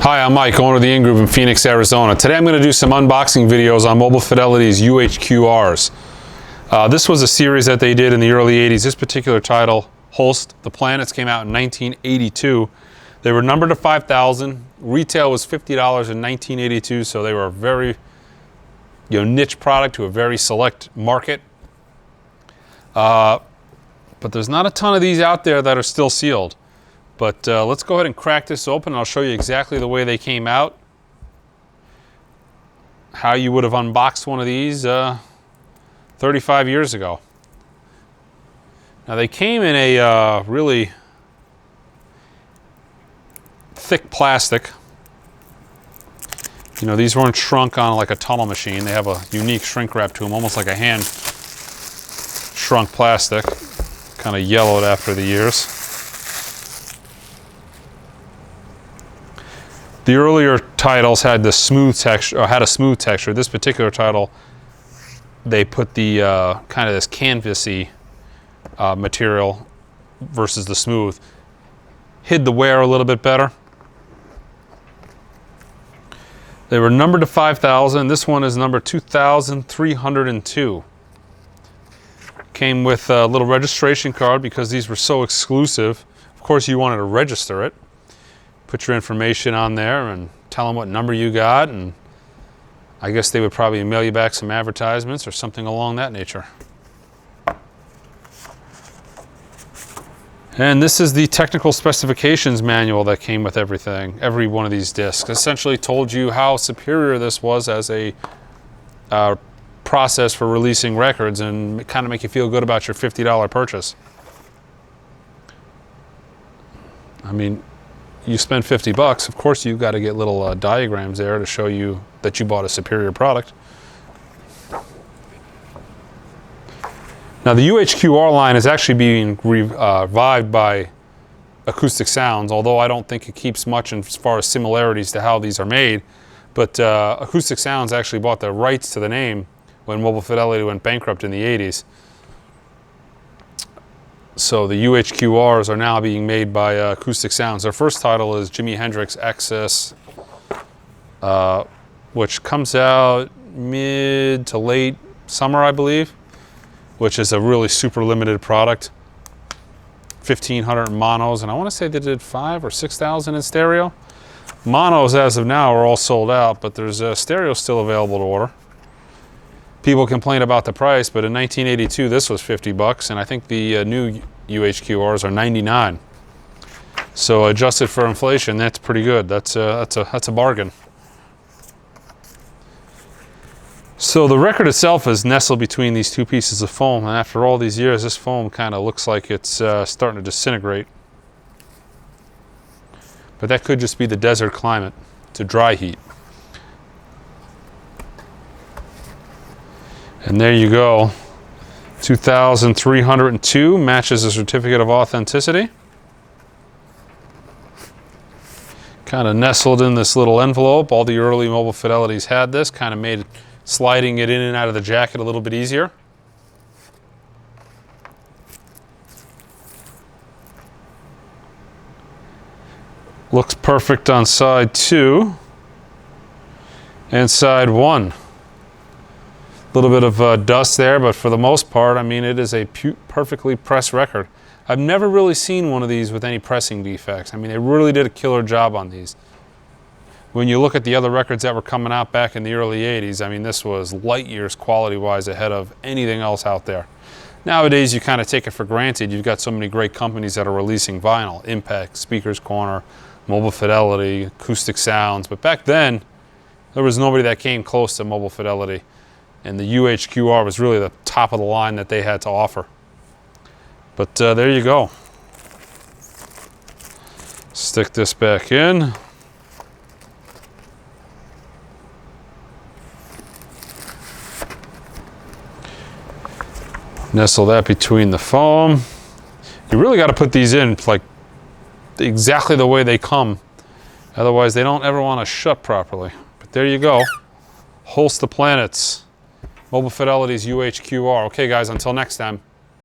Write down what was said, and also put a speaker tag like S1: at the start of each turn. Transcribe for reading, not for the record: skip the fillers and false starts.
S1: Hi, I'm Mike, owner of the In-Group in Phoenix, Arizona. Today I'm going to do some unboxing videos on Mobile Fidelity's UHQRs. This was a series that they did in the early 80s. This particular title, Holst, The Planets, came out in 1982. They were numbered to 5,000. Retail was $50 in 1982, so they were a very niche product to a very select market. But there's not a ton of these out there that are still sealed. But let's go ahead and crack this open and I'll show you exactly the way they came out. How you would have unboxed one of these 35 years ago. Now they came in a really thick plastic. These weren't shrunk on like a tunnel machine. They have a unique shrink wrap to them, almost like a hand shrunk plastic. Kind of yellowed after the years. The earlier titles had the smooth texture, or had a smooth texture. This particular title, they put the kind of this canvasy material versus the smooth. Hid the wear a little bit better. They were numbered to 5,000. This one is number 2,302. Came with a little registration card because these were so exclusive. Of course, you wanted to register it. Put your information on there and tell them what number you got, and I guess they would probably mail you back some advertisements or something along that nature. And this is the technical specifications manual that came with everything. Every one of these discs essentially told you how superior this was as a process for releasing records and kind of make you feel good about your $50 purchase. I mean, you spend 50 bucks, of course you've got to get little diagrams there to show you that you bought a superior product. Now the UHQR line is actually being revived by Acoustic Sounds, although I don't think it keeps much as far as similarities to how these are made. But Acoustic Sounds actually bought the rights to the name when Mobile Fidelity went bankrupt in the 80s. So the UHQRs are now being made by Acoustic Sounds. Their first title is Jimi Hendrix Access, which comes out mid to late summer, I believe, which is a really super limited product. 1,500 monos, and I want to say they did 5,000 or 6,000 in stereo. Monos, as of now, are all sold out, but there's stereo still available to order. People complain about the price, but in 1982 this was 50 bucks, and I think the new UHQRs are 99. So adjusted for inflation, that's pretty good. That's a bargain. So the record itself is nestled between these two pieces of foam, and after all these years, this foam kind of looks like it's starting to disintegrate. But that could just be the desert climate. It's a dry heat. And there you go, 2,302 matches a certificate of authenticity. Kind of nestled in this little envelope. All the early Mobile Fidelities had this, kind of made sliding it in and out of the jacket a little bit easier. Looks perfect on side 2 and side 1. A little bit of dust there, but for the most part, I mean, it is a perfectly pressed record. I've never really seen one of these with any pressing defects. I mean, they really did a killer job on these. When you look at the other records that were coming out back in the early 80s, I mean, this was light years quality-wise ahead of anything else out there. Nowadays, you kind of take it for granted. You've got so many great companies that are releasing vinyl. Impact, Speakers Corner, Mobile Fidelity, Acoustic Sounds. But back then, there was nobody that came close to Mobile Fidelity. And the UHQR was really the top of the line that they had to offer. But there you go. Stick this back in. Nestle that between the foam. You really got to put these in like exactly the way they come. Otherwise, they don't ever want to shut properly. But there you go. Holst the Planets. Mobile Fidelity's UHQR. Okay, guys, until next time.